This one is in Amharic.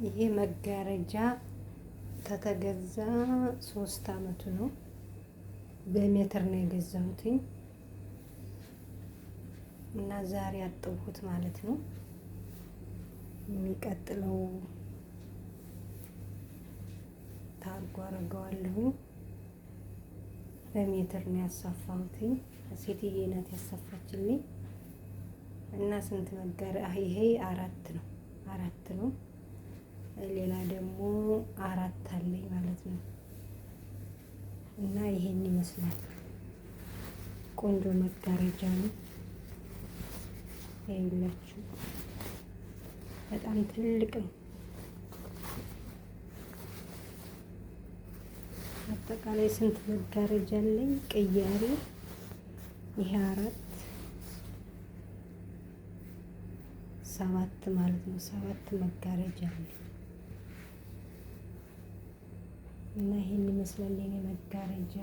ይሄ መጋረጃ ተተገዛ 3 አመቱ ነው። በሜትር ነው የገዛሁትኝ እና ዛሬ አጠብኩት ማለት ነው። የሚቀጥለው ታርጎ አደርገዋለሁ። በሜትር ነው ያሰፋሁትኝ። ሴትዬ ናት ያሰፋችልኝ እና ስንት ይሄ 4 ነው። ሌላ ደግሞ 4 አለኝ ማለት ነው። እና ይሄን ይመስላል። ቆንጆ መጋረጃ ነው። ይኸውላችሁ በጣም ትልቅ ነው። አጠቃላይ ስንት መጋረጃ አለኝ? ቅያሬ ይሄ 7 ማለት ነው። 7 መጋረጃ አለኝ እና ይሄን ይመስላል የኔ መጋረጃ።